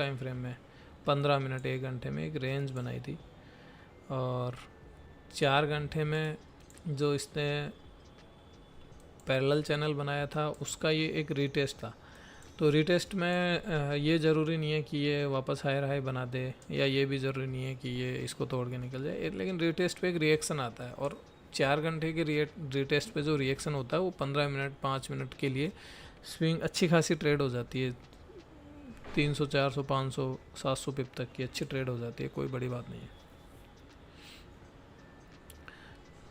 Time frame में 15 minute 1 घंटे में एक रेंज बनाई थी, और 4 घंटे में जो इसने पैरेलल चैनल बनाया था उसका ये एक रीटेस्ट था। तो रीटेस्ट में ये ज़रूरी नहीं है कि ये वापस हायर हाई बना दे, या ये भी ज़रूरी नहीं है कि ये इसको तोड़ के निकल जाए, लेकिन रीटेस्ट पे एक रिएक्शन आता है, और 4 घंटे के रीटेस्ट पे जो रिएक्शन होता है वो 15 मिनट 5 मिनट के लिए स्विंग अच्छी खासी ट्रेड हो जाती है, 300 400 500 700 पिप तक की अच्छी ट्रेड हो जाती है, कोई बड़ी बात नहीं है।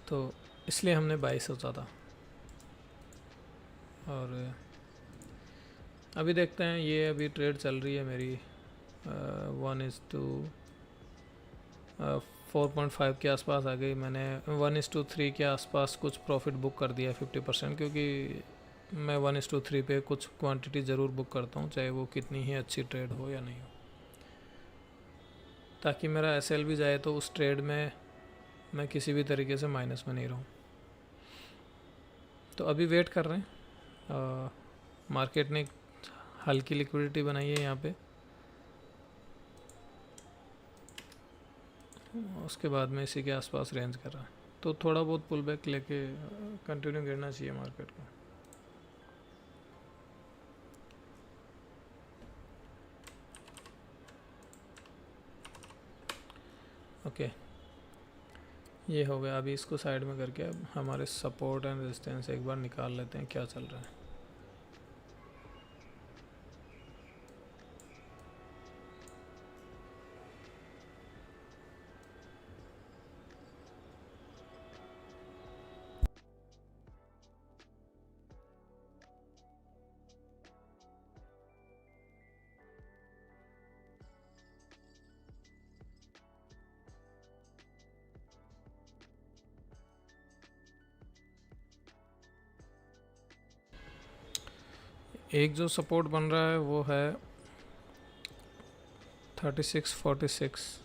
तो इसलिए हमने बाई सोचा था। और अभी देखते हैं, ये अभी ट्रेड चल रही है मेरी 1:4.5 के आसपास आ गई। मैंने 1:3 के आसपास कुछ प्रॉफिट बुक कर दिया 50%, क्योंकि मैं 1:3 पे कुछ क्वांटिटी ज़रूर बुक करता हूँ, चाहे वो कितनी ही अच्छी ट्रेड हो या नहीं हो, ताकि मेरा एसएल भी जाए तो उस ट्रेड में मैं किसी भी तरीके से माइनस में नहीं रहूँ। तो अभी वेट कर रहे हैं, मार्केट ने हल्की लिक्विडिटी बनाई है यहाँ पे, उसके बाद में इसी के आसपास रेंज कर रहा है, तो थोड़ा बहुत पुल बैक लेके कंटिन्यू गिरना चाहिए मार्केट को। ओके, ये हो गया। अभी इसको साइड में करके अब हमारे सपोर्ट एंड रेजिस्टेंस एक बार निकाल लेते हैं क्या चल रहा है। एक जो सपोर्ट बन रहा है वो है 3646,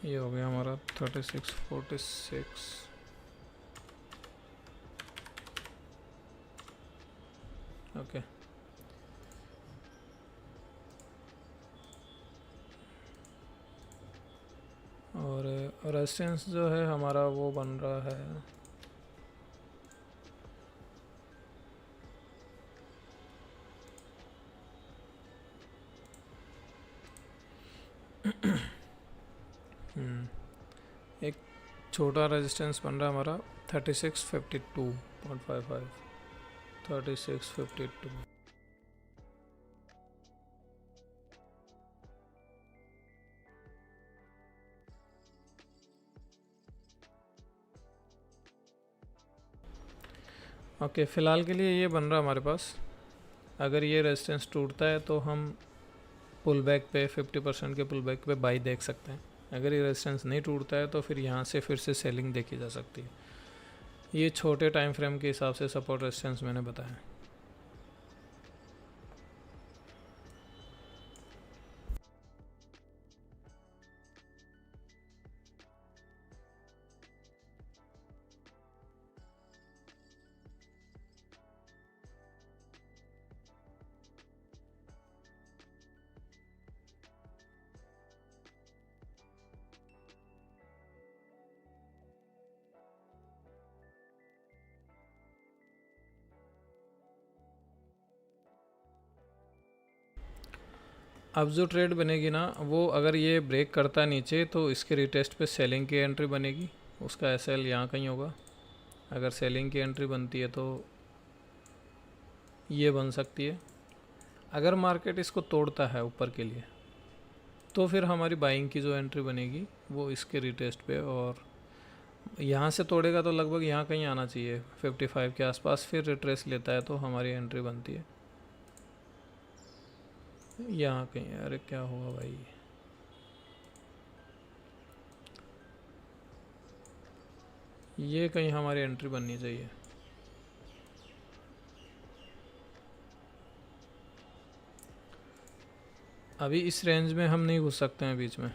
ये हो गया हमारा 3646। ओके, और रेजिस्टेंस जो है हमारा वो बन रहा है एक छोटा रेजिस्टेंस बन रहा है हमारा 3652.55, 3652। ओके, फ़िलहाल के लिए ये बन रहा है हमारे पास। अगर ये रेजिस्टेंस टूटता है तो हम पुल बैक पे 50% के पुल बैक पे बाई देख सकते हैं। अगर ये रेजिस्टेंस नहीं टूटता है तो फिर यहाँ से फिर से सेलिंग देखी जा सकती है। ये छोटे टाइम फ्रेम के हिसाब से सपोर्ट रेजिस्टेंस मैंने बताया। अब जो ट्रेड बनेगी ना, वो अगर ये ब्रेक करता है नीचे तो इसके रिटेस्ट पे सेलिंग की एंट्री बनेगी, उसका एसएल यहाँ कहीं होगा। अगर सेलिंग की एंट्री बनती है तो ये बन सकती है। अगर मार्केट इसको तोड़ता है ऊपर के लिए तो फिर हमारी बाइंग की जो एंट्री बनेगी वो इसके रिटेस्ट पे, और यहाँ से तोड़ेगा तो लगभग यहाँ कहीं आना चाहिए 55 के आसपास, फिर रिट्रेस लेता है तो हमारी एंट्री बनती है यहाँ कहीं। अरे क्या हुआ भाई, ये कहीं हमारी एंट्री बननी चाहिए। अभी इस रेंज में हम नहीं घुस सकते हैं बीच में।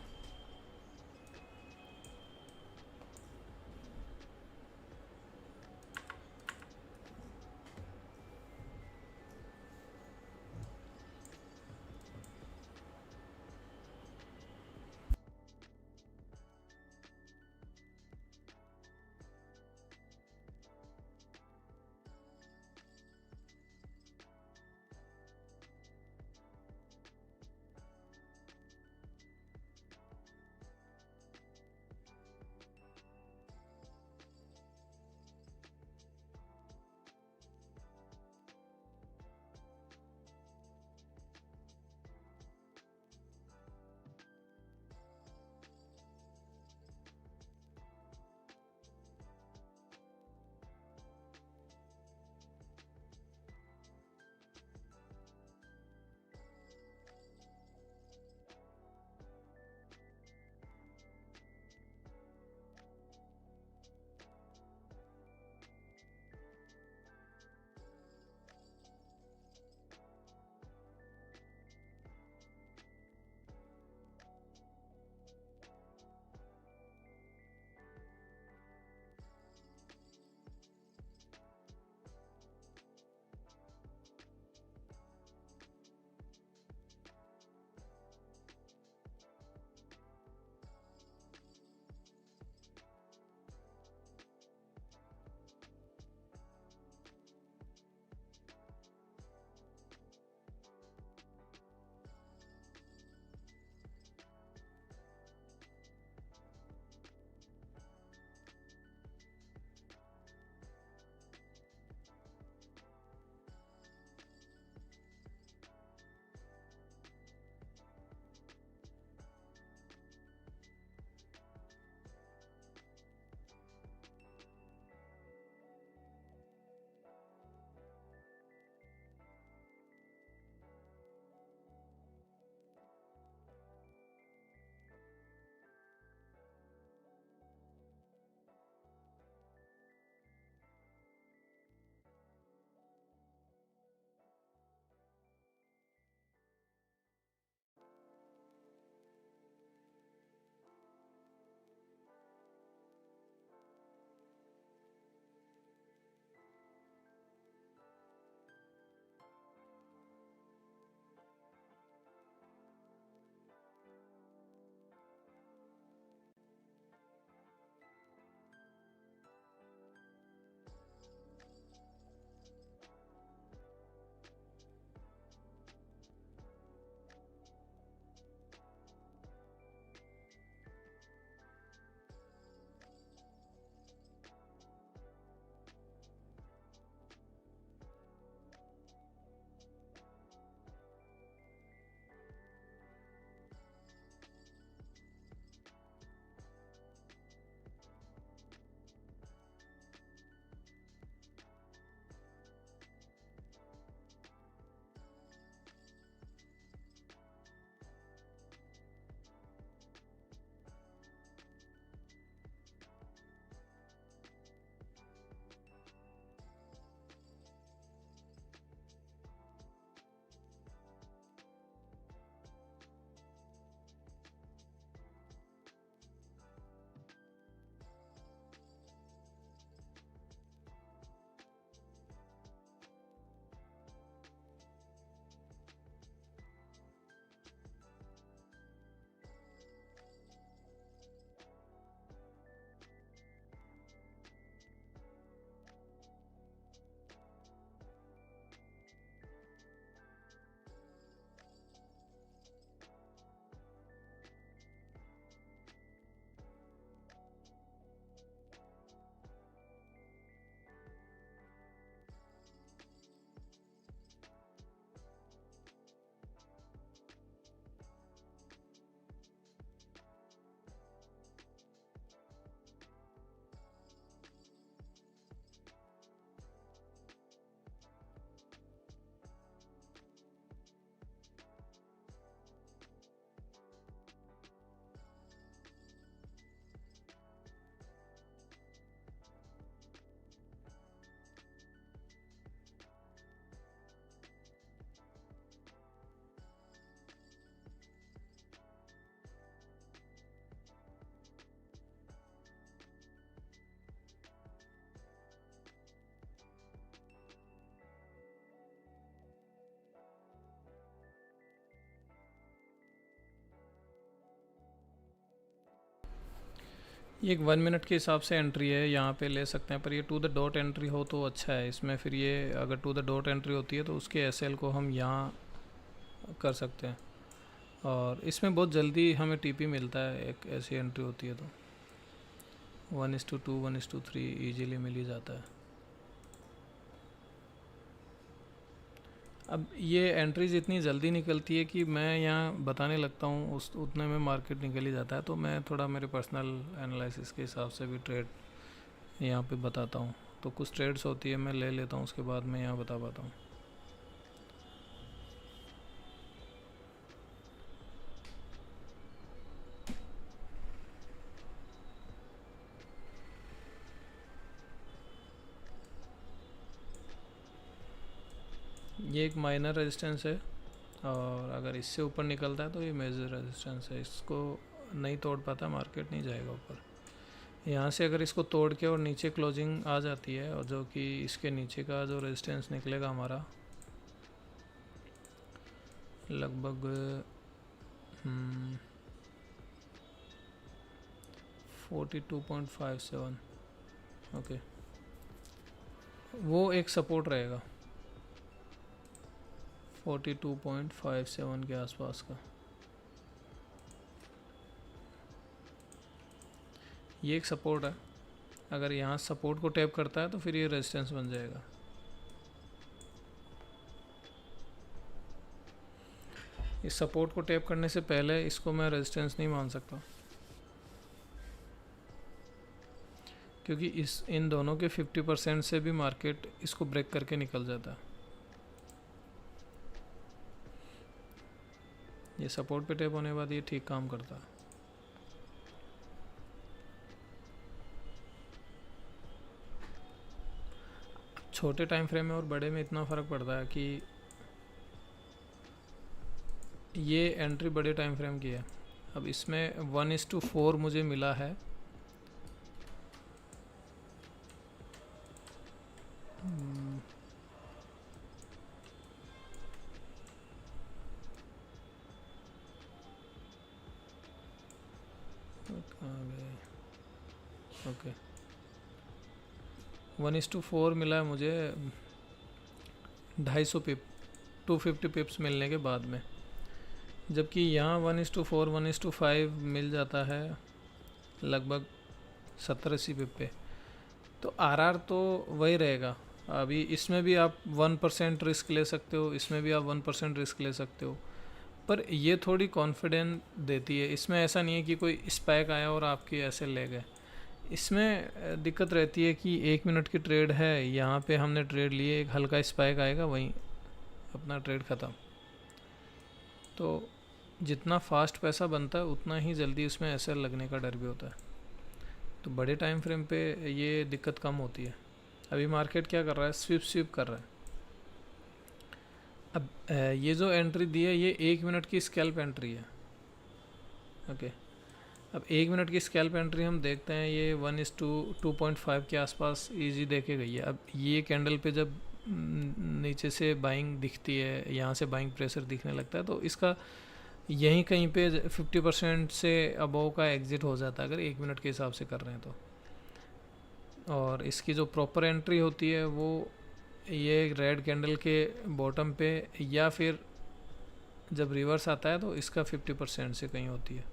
ये एक 1 मिनट के हिसाब से एंट्री है, यहाँ पे ले सकते हैं, पर ये टू द डॉट एंट्री हो तो अच्छा है। इसमें फिर ये अगर टू द डॉट एंट्री होती है तो उसके एसएल को हम यहाँ कर सकते हैं, और इसमें बहुत जल्दी हमें टीपी मिलता है। एक ऐसी एंट्री होती है तो 1:2 1:3 ईजीली मिल ही जाता है। अब ये एंट्रीज इतनी जल्दी निकलती है कि मैं यहाँ बताने लगता हूँ उस उतने में मार्केट निकल ही जाता है। तो मैं थोड़ा मेरे पर्सनल एनालिसिस के हिसाब से भी ट्रेड यहाँ पे बताता हूँ। तो कुछ ट्रेड्स होती है मैं ले लेता हूँ, उसके बाद मैं यहाँ बता पाता हूँ। ये एक माइनर रेजिस्टेंस है, और अगर इससे ऊपर निकलता है तो ये मेजर रेजिस्टेंस है। इसको नहीं तोड़ पाता मार्केट, नहीं जाएगा ऊपर। यहाँ से अगर इसको तोड़ के और नीचे क्लोजिंग आ जाती है, और जो कि इसके नीचे का जो रेजिस्टेंस निकलेगा हमारा लगभग 42.57, ओके, वो एक सपोर्ट रहेगा 42.57 के आसपास का। ये एक सपोर्ट है। अगर यहाँ सपोर्ट को टैप करता है तो फिर ये रेजिस्टेंस बन जाएगा। इस सपोर्ट को टैप करने से पहले इसको मैं रेजिस्टेंस नहीं मान सकता, क्योंकि इन दोनों के 50% से भी मार्केट इसको ब्रेक करके निकल जाता है। ये सपोर्ट पे टैप होने के बाद ये ठीक काम करता है। छोटे टाइम फ्रेम में और बड़े में इतना फ़र्क पड़ता है कि ये एंट्री बड़े टाइम फ्रेम की है। अब इसमें 1:4 मुझे मिला है। ओके, 1:4 मिला है मुझे 250 पिप 250 पिप्स मिलने के बाद में, जबकि यहाँ 1:4 1:5 मिल जाता है लगभग 70-80 पिप पे। तो आरआर तो वही रहेगा। अभी इसमें भी आप 1% रिस्क ले सकते हो, इसमें भी आप 1% रिस्क ले सकते हो, पर ये थोड़ी कॉन्फिडेंस देती है। इसमें ऐसा नहीं है कि कोई स्पाइक आया और आपके ऐसे ले गए। इसमें दिक्कत रहती है कि 1 मिनट की ट्रेड है, यहाँ पे हमने ट्रेड लिए, एक हल्का स्पाइक आएगा, वहीं अपना ट्रेड ख़त्म। तो जितना फास्ट पैसा बनता है उतना ही जल्दी उसमें एसएल लगने का डर भी होता है। तो बड़े टाइम फ्रेम पे ये दिक्कत कम होती है। अभी मार्केट क्या कर रहा है, स्विप कर रहा है। अब ये जो एंट्री दी है ये 1 मिनट की स्कैल्प एंट्री है, ओके। अब 1 मिनट की स्कैल्प एंट्री हम देखते हैं, ये 1:2.5 के आसपास इजी देके गई है। अब ये कैंडल पे जब नीचे से बाइंग दिखती है, यहाँ से बाइंग प्रेशर दिखने लगता है, तो इसका यहीं कहीं पे 50% से अबव का एग्जिट हो जाता है अगर 1 मिनट के हिसाब से कर रहे हैं तो। और इसकी जो प्रॉपर एंट्री होती है वो ये रेड कैंडल के बॉटम पे, या फिर जब रिवर्स आता है तो इसका 50% से कहीं होती है।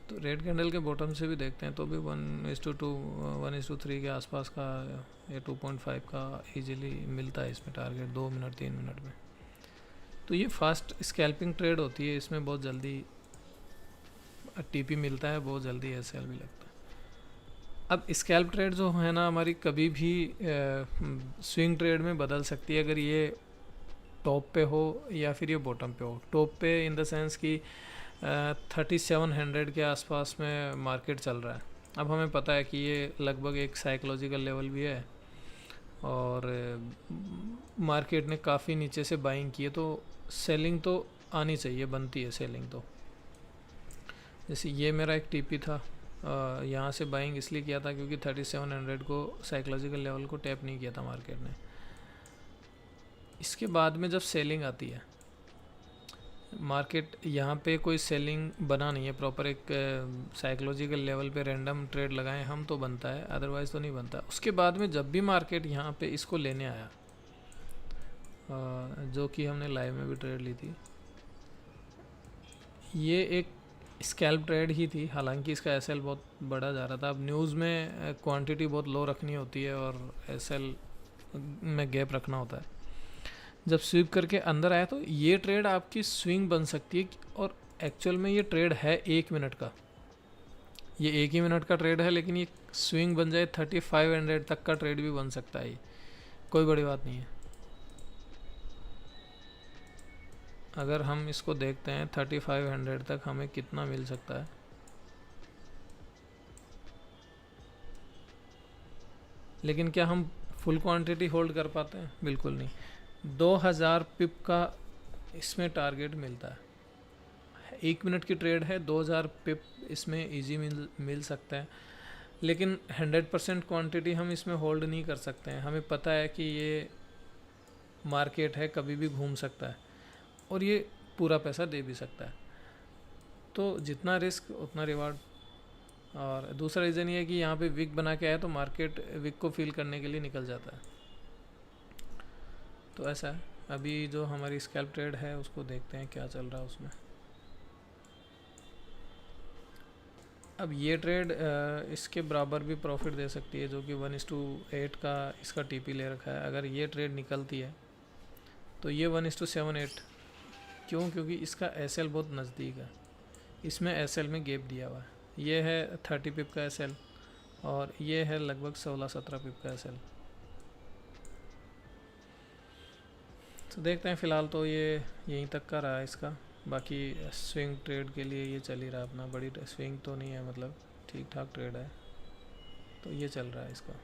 तो रेड कैंडल के बॉटम से भी देखते हैं तो भी 1:2 1:3 के आसपास का या 2.5 का इजीली मिलता है इसमें टारगेट 2 मिनट 3 मिनट में। तो ये फास्ट स्कैल्पिंग ट्रेड होती है, इसमें बहुत जल्दी टीपी मिलता है, बहुत जल्दी एसएल भी लगता है। अब स्कैल्प ट्रेड जो है ना हमारी, कभी भी स्विंग ट्रेड में बदल सकती है, अगर ये टॉप पे हो या फिर ये बॉटम पे हो। टॉप पे इन द सेंस कि 3700 के आसपास में मार्केट चल रहा है। अब हमें पता है कि ये लगभग एक साइकोलॉजिकल लेवल भी है, और मार्केट ने काफ़ी नीचे से बाइंग की है, तो सेलिंग तो आनी चाहिए, बनती है सेलिंग तो। जैसे ये मेरा एक टीपी था, यहाँ से बाइंग इसलिए किया था क्योंकि 3700 को साइकोलॉजिकल लेवल को टैप नहीं किया था मार्केट ने। इसके बाद में जब सेलिंग आती है, मार्केट यहाँ पे कोई सेलिंग बना नहीं है प्रॉपर, एक साइकोलॉजिकल लेवल पे रैंडम ट्रेड लगाएं हम तो बनता है, अदरवाइज़ तो नहीं बनता। उसके बाद में जब भी मार्केट यहाँ पे इसको लेने आया, जो कि हमने लाइव में भी ट्रेड ली थी, ये एक स्कैल्प ट्रेड ही थी, हालांकि इसका एसएल बहुत बड़ा जा रहा था। अब न्यूज़ में क्वांटिटी बहुत लो रखनी होती है और एसएल में गैप रखना होता है। जब स्वीप करके अंदर आया तो ये ट्रेड आपकी स्विंग बन सकती है, और एक्चुअल में ये ट्रेड है 1 मिनट का, ये 1 ही मिनट का ट्रेड है, लेकिन ये स्विंग बन जाए 3500 तक का ट्रेड भी बन सकता है, ये कोई बड़ी बात नहीं है। अगर हम इसको देखते हैं 3500 तक हमें कितना मिल सकता है, लेकिन क्या हम फुल क्वांटिटी होल्ड कर पाते हैं? बिल्कुल नहीं। 2000 पिप का इसमें टारगेट मिलता है, 1 मिनट की ट्रेड है, 2000 पिप इसमें इजी मिल सकता है, लेकिन 100% क्वांटिटी हम इसमें होल्ड नहीं कर सकते हैं। हमें पता है कि ये मार्केट है, कभी भी घूम सकता है और ये पूरा पैसा दे भी सकता है, तो जितना रिस्क उतना रिवार्ड। और दूसरा रीज़न ये है कि यहाँ पे विक बना के आया तो मार्केट विक को फील करने के लिए निकल जाता है, तो ऐसा है। अभी जो हमारी स्कैल्प ट्रेड है उसको देखते हैं क्या चल रहा है उसमें। अब ये ट्रेड इसके बराबर भी प्रॉफिट दे सकती है, जो कि 1:8 का इसका टीपी ले रखा है। अगर ये ट्रेड निकलती है तो ये 1:7.8, क्यों? क्योंकि इसका एसएल बहुत नज़दीक है, इसमें एसएल में गैप दिया हुआ है। ये है 30 पिप का एसएल और ये है लगभग 16-17 पिप का एसएल। तो देखते हैं, फ़िलहाल तो ये यहीं तक का रहा है इसका। बाकी स्विंग ट्रेड के लिए ये चल ही रहा अपना, बड़ी स्विंग तो नहीं है, मतलब ठीक ठाक ट्रेड है, तो ये चल रहा है इसका।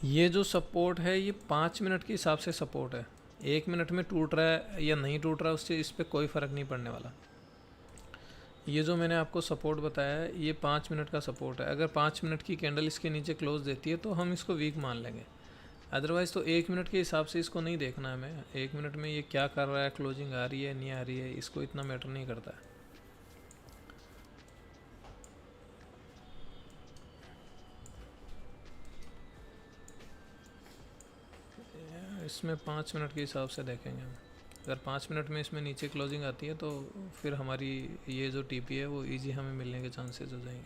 ये जो सपोर्ट है ये 5 मिनट के हिसाब से सपोर्ट है, 1 मिनट में टूट रहा है या नहीं टूट रहा है उससे इस पर कोई फ़र्क नहीं पड़ने वाला। ये जो मैंने आपको सपोर्ट बताया है ये 5 मिनट का सपोर्ट है। अगर 5 मिनट की कैंडल इसके नीचे क्लोज देती है तो हम इसको वीक मान लेंगे, अदरवाइज़ तो 1 मिनट के हिसाब से इसको नहीं देखना है हमें। 1 मिनट में ये क्या कर रहा है, क्लोजिंग आ रही है नहीं आ रही है, इसको इतना मैटर नहीं करता है। इसमें 5 मिनट के हिसाब से देखेंगे हम। अगर 5 मिनट में इसमें नीचे क्लोजिंग आती है तो फिर हमारी ये जो टीपी है वो इजी हमें मिलने के चांसेस हो जाएंगे।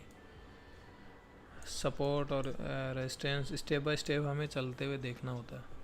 सपोर्ट और रेजिस्टेंस स्टेप बाय स्टेप हमें चलते हुए देखना होता है।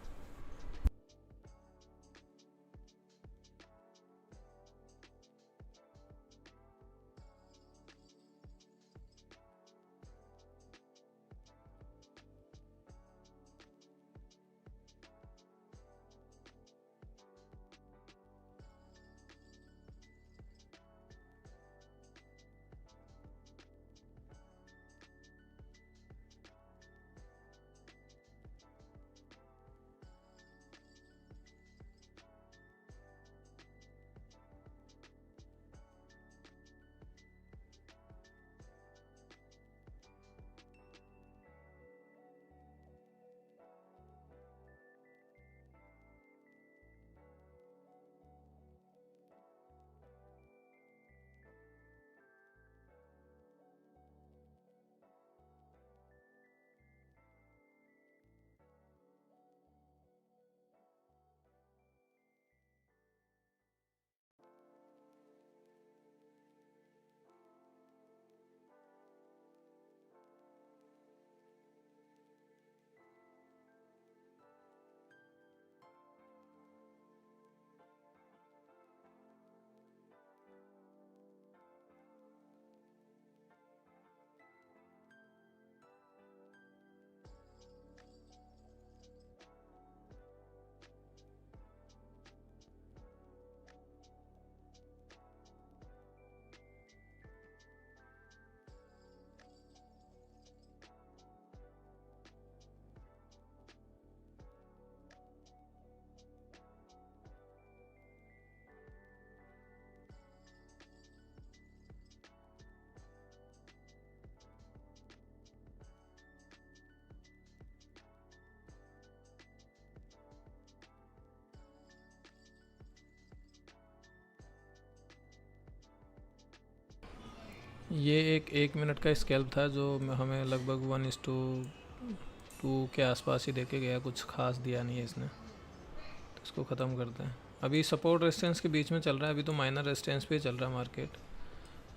ये एक मिनट का स्कैल्प था जो हमें लगभग 1:2 के आसपास ही देके गया, कुछ खास दिया नहीं है इसने, तो इसको ख़त्म करते हैं। अभी सपोर्ट रेजिस्टेंस के बीच में चल रहा है, अभी तो माइनर रेजिस्टेंस पे चल रहा है मार्केट,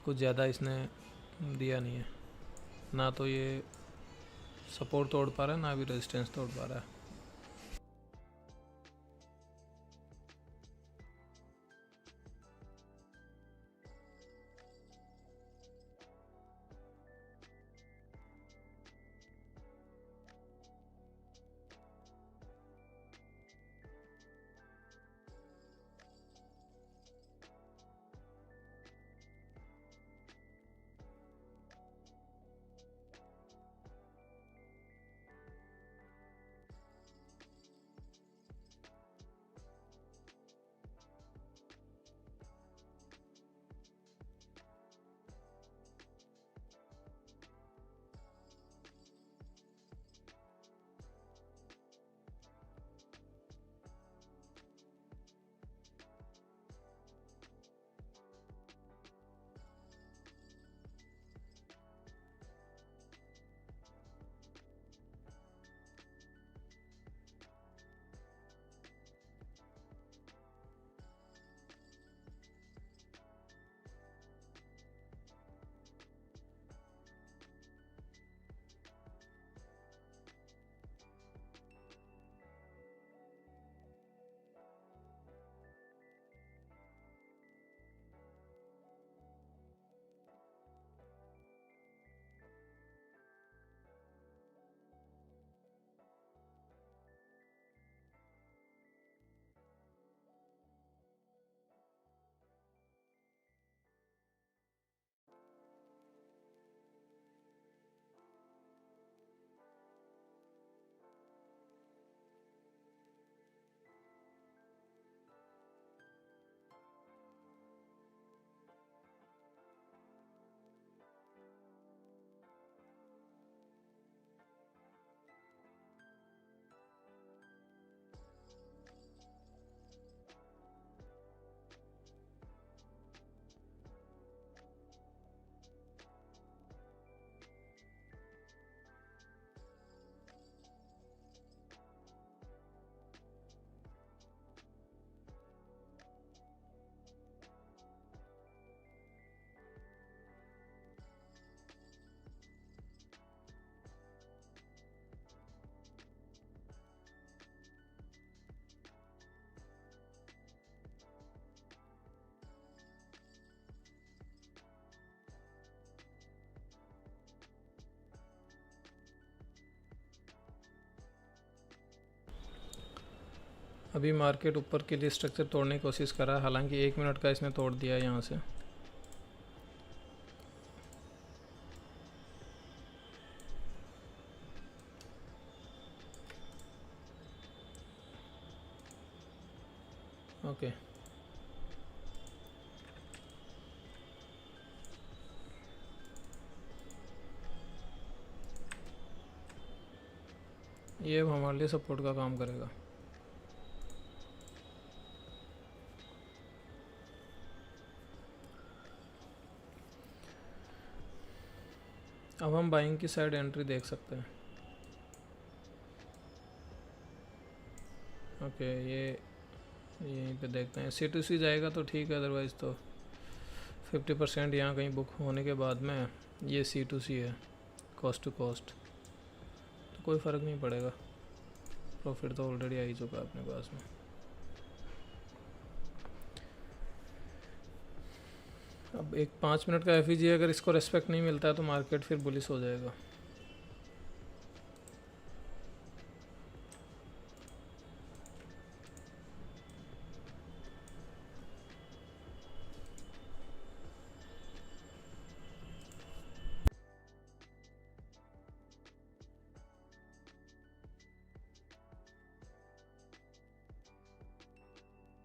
कुछ ज़्यादा इसने दिया नहीं है, ना तो ये सपोर्ट तोड़ पा रहा है ना अभी रेजिस्टेंस तोड़ पा रहा है। अभी मार्केट ऊपर के लिए स्ट्रक्चर तोड़ने की कोशिश कर रहा है, हालांकि 1 मिनट का इसने तोड़ दिया है यहाँ से। ओके, ये अब हमारे लिए सपोर्ट का काम करेगा। अब हम बाइंग की साइड एंट्री देख सकते हैं। ओके, ये यहीं पे देखते हैं, C2C जाएगा तो ठीक है, अदरवाइज़ तो 50% यहाँ कहीं बुक होने के बाद में ये C2C है, कॉस्ट टू कॉस्ट, तो कोई फ़र्क नहीं पड़ेगा, प्रॉफिट तो ऑलरेडी आ ही चुका है अपने पास में। अब एक 5 मिनट का FEG अगर इसको रेस्पेक्ट नहीं मिलता है तो मार्केट फिर बुलिश हो जाएगा।